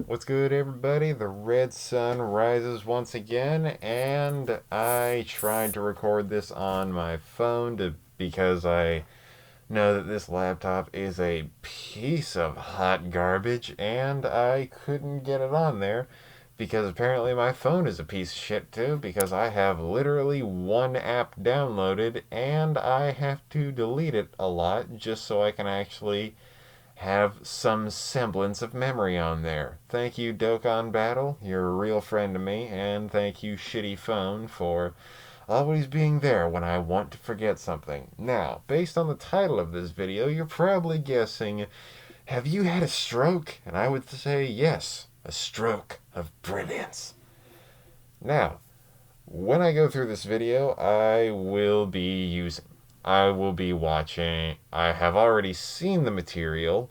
What's good, everybody? The red sun rises once again, and I tried to record this on my phone because I know that this laptop is a piece of hot garbage, and I couldn't get it on there because apparently my phone is a piece of shit too, because I have literally one app downloaded and I have to delete it a lot just so I can actually have some semblance of memory on there. Thank you, Dokkan Battle. You're a real friend to me. And thank you, Shitty Phone, for always being there when I want to forget something. Now, based on the title of this video, you're probably guessing, have you had a stroke? And I would say yes, a stroke of brilliance. Now, when I go through this video, I will be watching, I have already seen the material,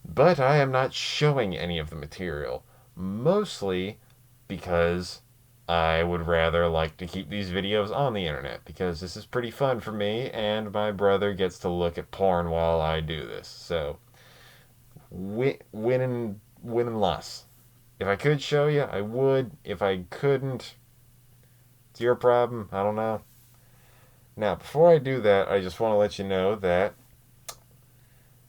but I am not showing any of the material. Mostly because I would rather like to keep these videos on the internet because this is pretty fun for me and my brother gets to look at porn while I do this. So, win and loss. If I could show you, I would. If I couldn't, it's your problem. I don't know. Now, before I do that, I just want to let you know that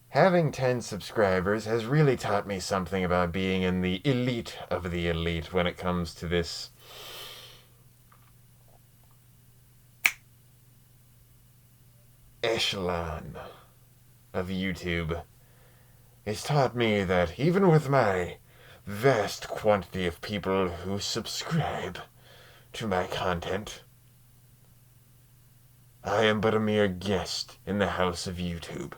having 10 subscribers has really taught me something about being in the elite of the elite when it comes to this echelon of YouTube. It's taught me that even with my vast quantity of people who subscribe to my content, I am but a mere guest in the house of YouTube.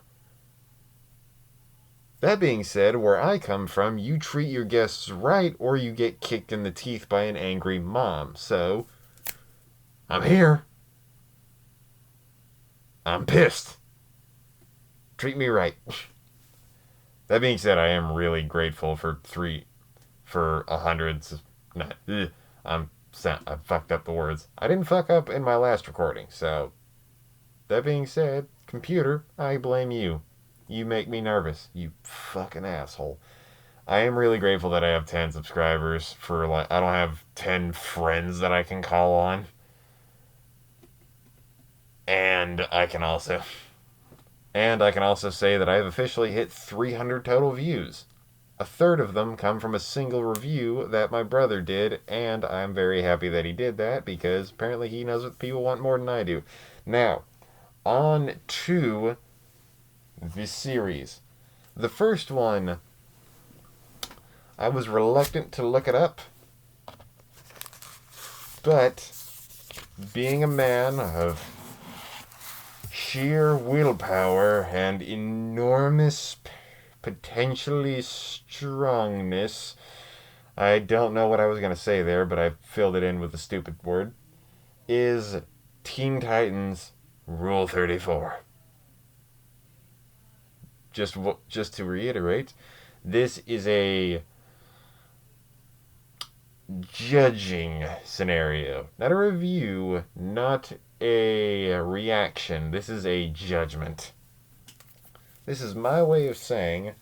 That being said, where I come from, you treat your guests right or you get kicked in the teeth by an angry mom. So, I'm here. I'm pissed. Treat me right. That being said, I am really grateful for a hundred. Not, I fucked up the words. I didn't fuck up in my last recording. So, that being said, computer, I blame you. You make me nervous. You fucking asshole. I am really grateful that I have 10 subscribers for like I don't have 10 friends that I can call on. And I can also say that I have officially hit 300 total views. A third of them come from a single review that my brother did, and I'm very happy that he did that because apparently he knows what people want more than I do. Now, on to the series. The first one, I was reluctant to look it up, but being a man of sheer willpower and enormous potentially strongness. I don't know what I was going to say there, but I filled it in with a stupid word. Is Teen Titans Rule 34. Just to reiterate, this is a judging scenario, not a review, not a reaction. This is a judgment. This is my way of saying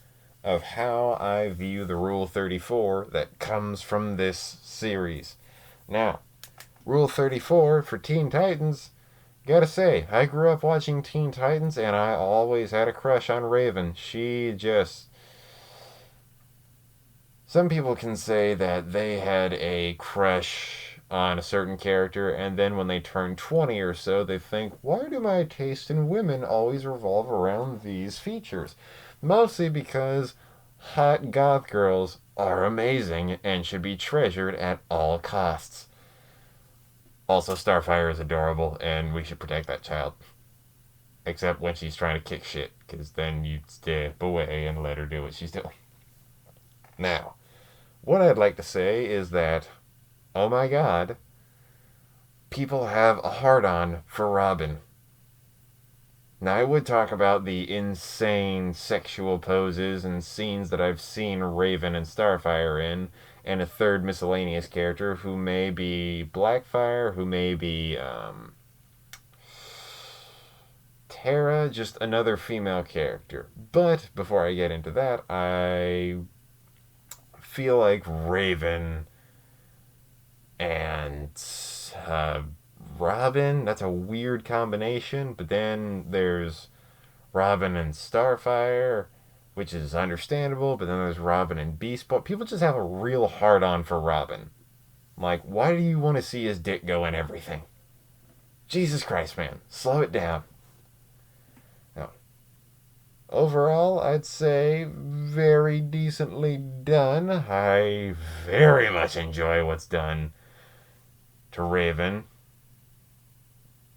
of how I view the Rule 34 that comes from this series. Now, Rule 34 for Teen Titans, gotta say, I grew up watching Teen Titans and I always had a crush on Raven. She just. Some people can say that they had a crush on a certain character, and then when they turn 20 or so, they think, why do my taste in women always revolve around these features? Mostly because hot goth girls are amazing and should be treasured at all costs. Also, Starfire is adorable, and we should protect that child. Except when she's trying to kick shit, because then you step away and let her do what she's doing. Now, what I'd like to say is that, oh my god, people have a hard on for Robin. Now, I would talk about the insane sexual poses and scenes that I've seen Raven and Starfire in, and a third miscellaneous character who may be Blackfire, who may be Terra, just another female character. But before I get into that, I feel like Raven and uh, Robin, that's a weird combination. But then there's Robin and Starfire, which is understandable. But then there's Robin and Beast Boy. People just have a real hard on for Robin. Like, why do you want to see his dick go in everything? Jesus Christ, man. Slow it down. No. Overall, I'd say very decently done. I very much enjoy what's done to Raven.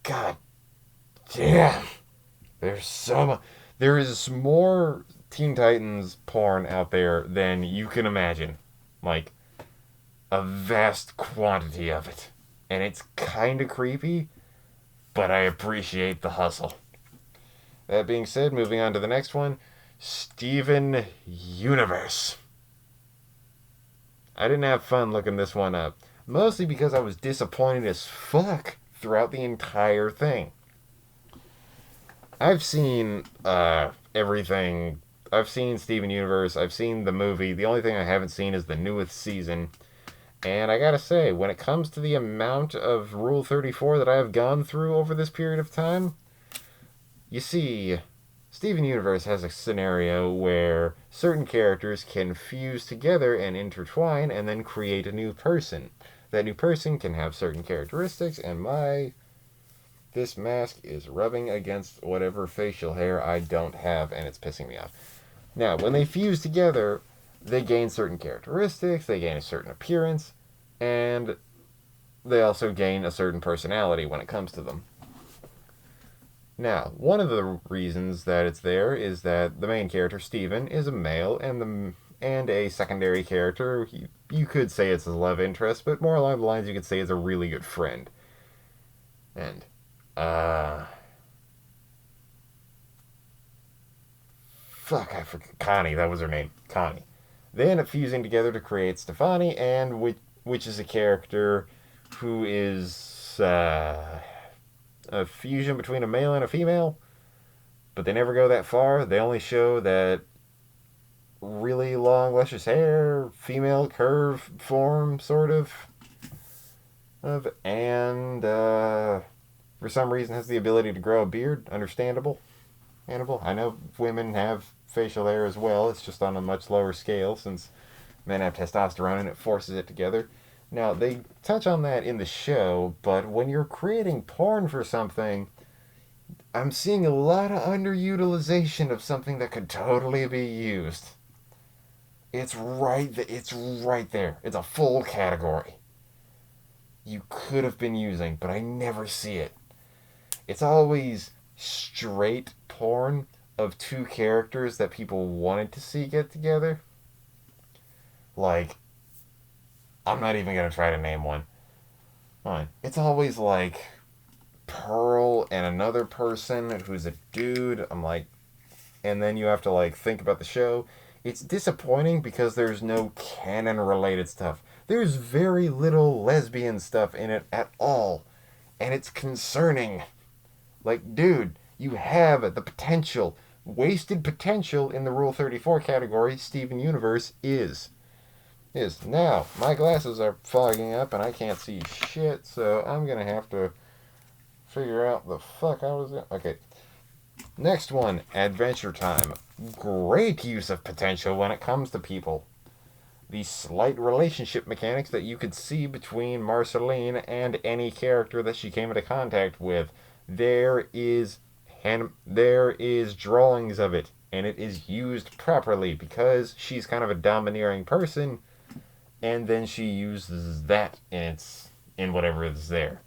God damn. There's so much. There is more Teen Titans porn out there than you can imagine. Like, a vast quantity of it. And it's kind of creepy, but I appreciate the hustle. That being said, moving on to the next one, Steven Universe. I didn't have fun looking this one up, mostly because I was disappointed as fuck throughout the entire thing. I've seen everything. I've seen Steven Universe. I've seen the movie. The only thing I haven't seen is the newest season. And I gotta say, when it comes to the amount of Rule 34 that I have gone through over this period of time, you see, Steven Universe has a scenario where certain characters can fuse together and intertwine and then create a new person. That new person can have certain characteristics, and this mask is rubbing against whatever facial hair I don't have, and it's pissing me off. Now, when they fuse together, they gain certain characteristics, they gain a certain appearance, and they also gain a certain personality when it comes to them. Now, one of the reasons that it's there is that the main character, Steven, is a male, and a secondary character, you could say it's a love interest, but more along the lines you could say is a really good friend. And, fuck, I forgot. Connie, that was her name. Connie. They end up fusing together to create Stefani, and which is a character who is a fusion between a male and a female, but they never go that far. They only show that really long, luscious hair, female curve form, sort of, and for some reason has the ability to grow a beard. Understandable. I know women have facial hair as well. It's just on a much lower scale since men have testosterone and it forces it together. Now, they touch on that in the show, but when you're creating porn for something, I'm seeing a lot of underutilization of something that could totally be used. It's right there. It's a full category. You could have been using, but I never see it. It's always straight porn of two characters that people wanted to see get together. Like, I'm not even gonna try to name one. Fine. It's always like Pearl and another person who's a dude. I'm like, and then you have to like think about the show. It's disappointing because there's no canon related stuff. There's very little lesbian stuff in it at all. And it's concerning. Like, dude, you have the potential, wasted potential in the Rule 34 category. Steven Universe is. Now, my glasses are fogging up and I can't see shit, so I'm gonna have to figure out the fuck I was. Okay. Next one, Adventure Time. Great use of potential when it comes to people. The slight relationship mechanics that you could see between Marceline and any character that she came into contact with. There is drawings of it, and it is used properly because she's kind of a domineering person, and then she uses that in whatever is there.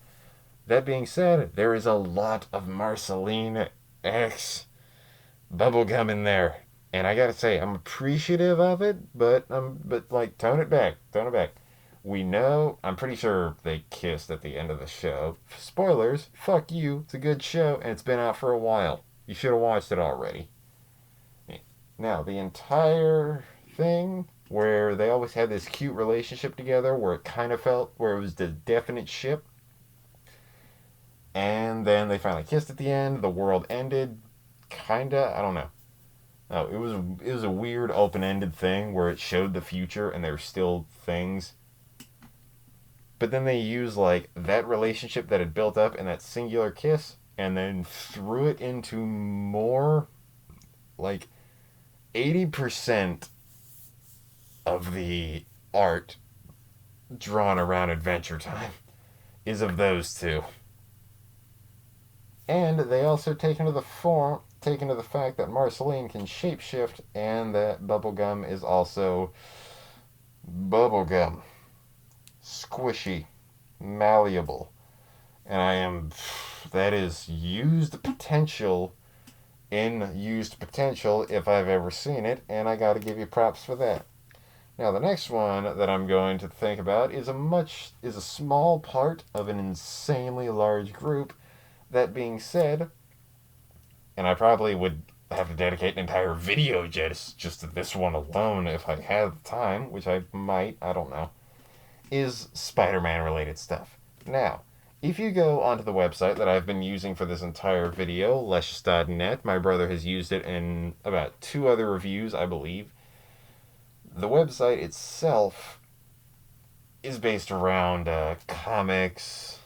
That being said, there is a lot of Marceline X bubblegum in there. And I gotta say, I'm appreciative of it, but like tone it back. We know, I'm pretty sure they kissed at the end of the show. Spoilers, fuck you. It's a good show and it's been out for a while. You should have watched it already. Now, the entire thing where they always had this cute relationship together where it kind of felt where it was the definite ship. And then they finally kissed at the end. The world ended. Kinda. I don't know. Oh, it was a weird open-ended thing where it showed the future and there were still things, but then they used like that relationship that had built up in that singular kiss and then threw it into more like 80% of the art drawn around Adventure Time is of those two. And they also take into the fact that Marceline can shapeshift and that Bubblegum is also bubblegum. Squishy, malleable. And that is used potential if I've ever seen it, and I gotta give you props for that. Now the next one that I'm going to think about is a small part of an insanely large group. That being said, and I probably would have to dedicate an entire video just to this one alone if I had the time, which I might, I don't know, is Spider-Man related stuff. Now, if you go onto the website that I've been using for this entire video, Lesh.net, my brother has used it in about 2 other reviews, I believe. The website itself is based around comics.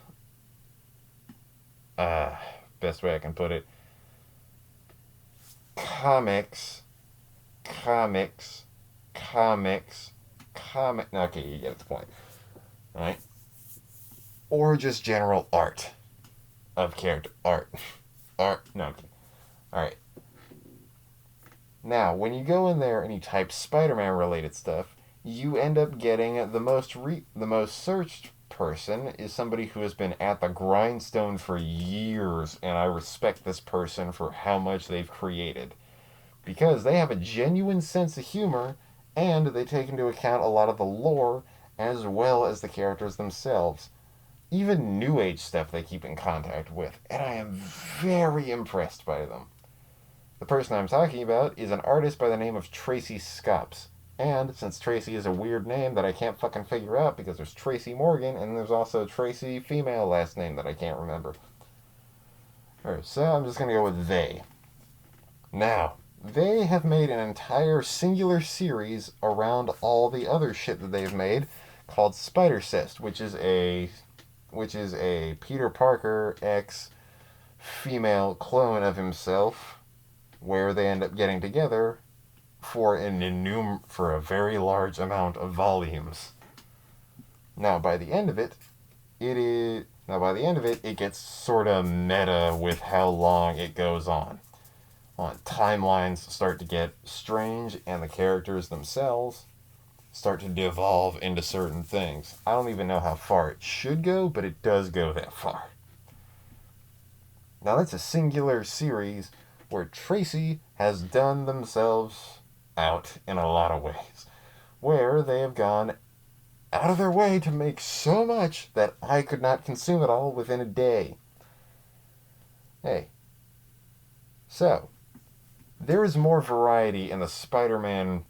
Uh, Best way I can put it. Comics, comics, comics, comic. Okay, you get the point. Alright? Or just general art of character. Art. Art. No, okay. Alright. Now, when you go in there and you type Spider-Man related stuff, you end up getting the most searched person is somebody who has been at the grindstone for years, and I respect this person for how much they've created. Because they have a genuine sense of humor, and they take into account a lot of the lore as well as the characters themselves. Even New Age stuff they keep in contact with, and I am very impressed by them. The person I'm talking about is an artist by the name of Tracy Scops. And since Tracy is a weird name that I can't fucking figure out because there's Tracy Morgan and there's also Tracy female last name that I can't remember. Alright, so I'm just gonna go with they. Now, they have made an entire singular series around all the other shit that they've made called Spider-Cest, which is a Peter Parker X female clone of himself where they end up getting together for a very large amount of volumes. Now by the end of it, it gets sort of meta with how long it goes on. Timelines start to get strange, and the characters themselves start to devolve into certain things. I don't even know how far it should go, but it does go that far. Now that's a singular series where Tracy has done themselves out in a lot of ways, where they have gone out of their way to make so much that I could not consume it all within a day. Hey, so there is more variety in the Spider-Man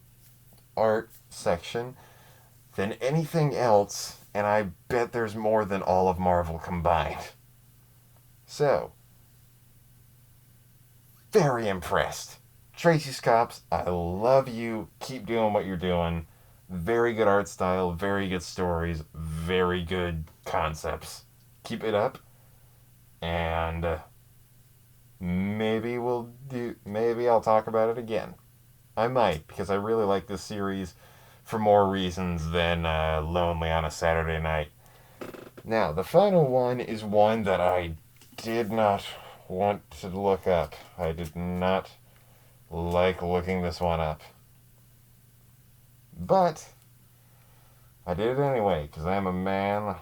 art section than anything else, and I bet there's more than all of Marvel combined. So, very impressed. Tracy Scops, I love you. Keep doing what you're doing. Very good art style, very good stories, very good concepts. Keep it up, and maybe I'll talk about it again. I might, because I really like this series for more reasons than Lonely on a Saturday Night. Now, the final one is one that I did not want to look up. I did not like looking this one up. But I did it anyway, because I am a man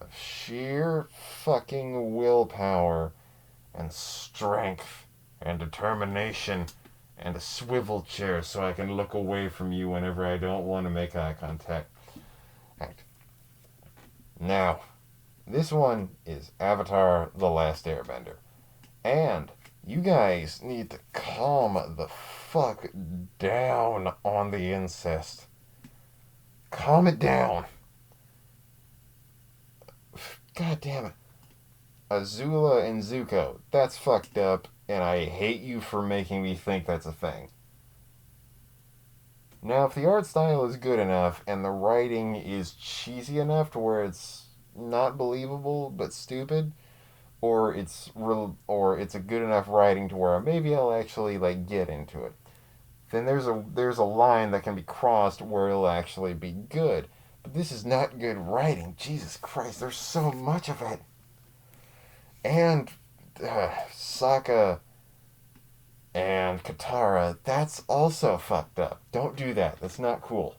of sheer fucking willpower and strength and determination and a swivel chair so I can look away from you whenever I don't want to make eye contact. Now, this one is Avatar: The Last Airbender. And you guys need to calm the fuck down on the incest. Calm it down. God damn it. Azula and Zuko, that's fucked up. and I hate you for making me think that's a thing. Now, if the art style is good enough and the writing is cheesy enough to where it's not believable but stupid, or it's a good enough writing to where maybe I'll actually like get into it, then there's a line that can be crossed where it'll actually be good. But this is not good writing. Jesus Christ, there's so much of it. And Sokka and Katara, that's also fucked up. Don't do that. That's not cool.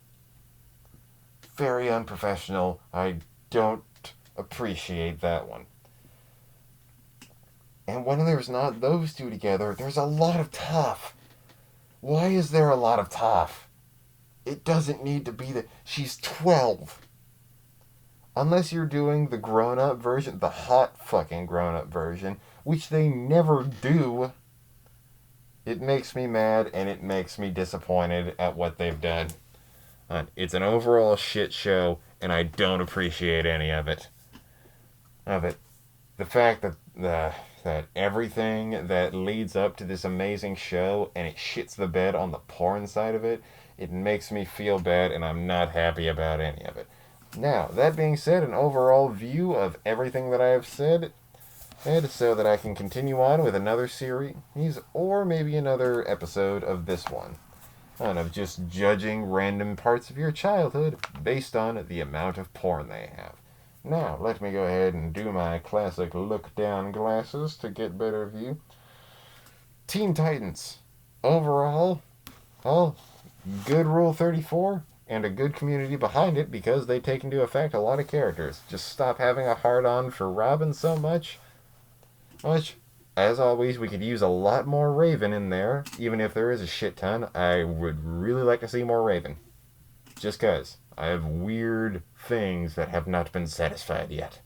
Very unprofessional. I don't appreciate that one. And when there's not those two together, there's a lot of tough. Why is there a lot of tough? It doesn't need to be that. She's 12. Unless you're doing the grown up version, the hot fucking grown up version, which they never do, it makes me mad and it makes me disappointed at what they've done. It's an overall shit show, and I don't appreciate any of it. Of it. The fact that everything that leads up to this amazing show and it shits the bed on the porn side of it, it makes me feel bad, and I'm not happy about any of it. Now, that being said, an overall view of everything that I have said, and so that I can continue on with another series, or maybe another episode of this one. And of just judging random parts of your childhood based on the amount of porn they have. Now, let me go ahead and do my classic look down glasses to get better view. Teen Titans. Overall, all good Rule 34 and a good community behind it because they take into effect a lot of characters. Just stop having a hard on for Robin so much. As always, we could use a lot more Raven in there, even if there is a shit ton. I would really like to see more Raven. Just cause I have weird things that have not been satisfied yet.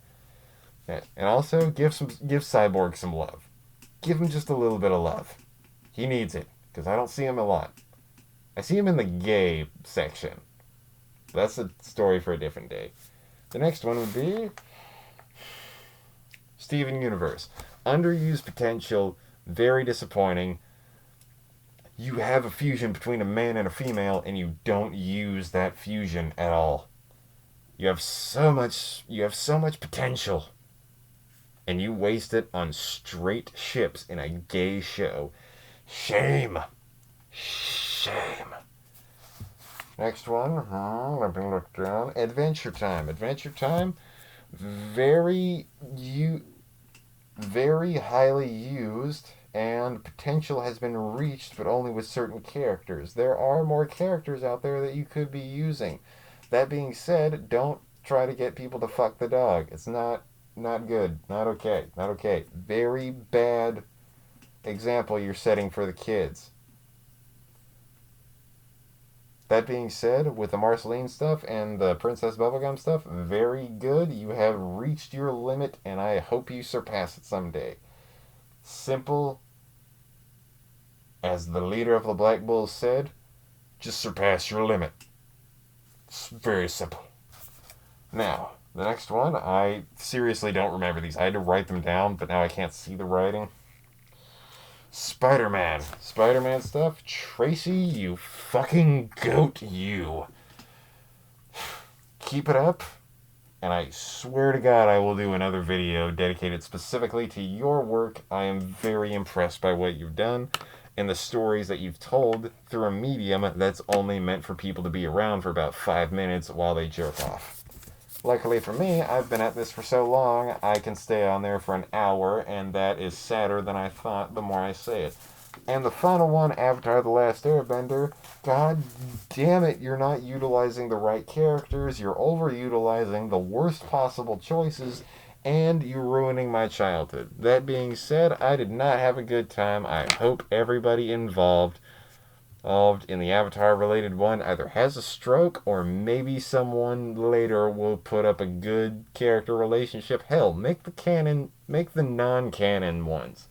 And also give Cyborg some love. Give him just a little bit of love. He needs it, because I don't see him a lot. I see him in the gay section. That's a story for a different day. The next one would be Steven Universe. Underused potential, very disappointing. You have a fusion between a man and a female, and you don't use that fusion at all. You have so much potential, and you waste it on straight ships in a gay show. Shame. Shame. Next one, let me look down. Adventure Time. Adventure Time, very highly used, and potential has been reached, but only with certain characters. There are more characters out there that you could be using. That being said, don't try to get people to fuck the dog. It's not good. Not okay. Not okay. Very bad example you're setting for the kids. That being said, with the Marceline stuff and the Princess Bubblegum stuff, very good. You have reached your limit, and I hope you surpass it someday. Simple as the leader of the Black Bulls said, just surpass your limit. It's very simple. Now, the next one, I seriously don't remember these. I had to write them down, but now I can't see the writing. Spider-Man. Spider-Man stuff. Tracy, you fucking goat, you. Keep it up, and I swear to God I will do another video dedicated specifically to your work. I am very impressed by what you've done and the stories that you've told through a medium that's only meant for people to be around for about 5 minutes while they jerk off. Luckily for me, I've been at this for so long, I can stay on there for an hour, and that is sadder than I thought the more I say it. And the final one, Avatar: The Last Airbender, god damn it, you're not utilizing the right characters, you're overutilizing the worst possible choices, and you're ruining my childhood. That being said, I did not have a good time. I hope everybody involved in the Avatar related one either has a stroke, or maybe someone later will put up a good character relationship. Hell, make the non-canon ones.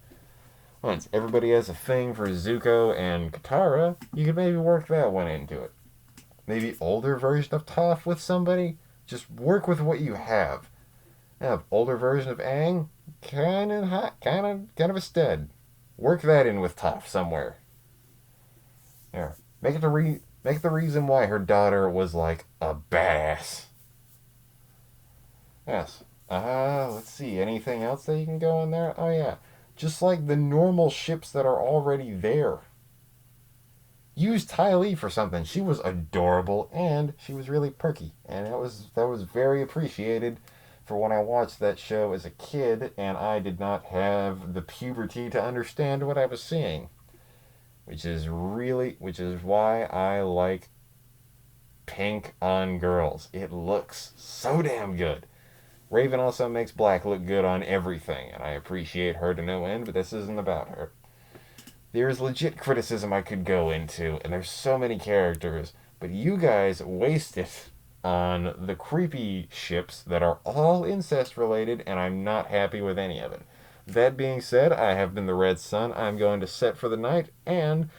Once everybody has a thing for Zuko and Katara, you could maybe work that one into it. Maybe older version of Toph with somebody. Just work with what you have. Now, older version of Aang, kind of a stud. Work that in with Toph somewhere. There. Make it the reason why her daughter was like a badass. Yes. Let's see. Anything else that you can go in there? Oh yeah. Just like the normal ships that are already there. Use Ty Lee for something. She was adorable and she was really perky, and that was very appreciated for when I watched that show as a kid, and I did not have the puberty to understand what I was seeing, which is why I like pink on girls. It looks so damn good. Raven also makes black look good on everything, and I appreciate her to no end, but this isn't about her. There's legit criticism I could go into, and there's so many characters, but you guys waste it on the creepy ships that are all incest related, and I'm not happy with any of it. That being said, I have been the Red Sun. I'm going to set for the night, and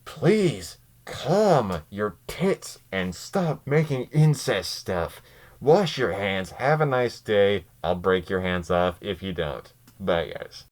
please calm your tits and stop making incest stuff. Wash your hands. Have a nice day. I'll break your hands off if you don't. Bye, guys.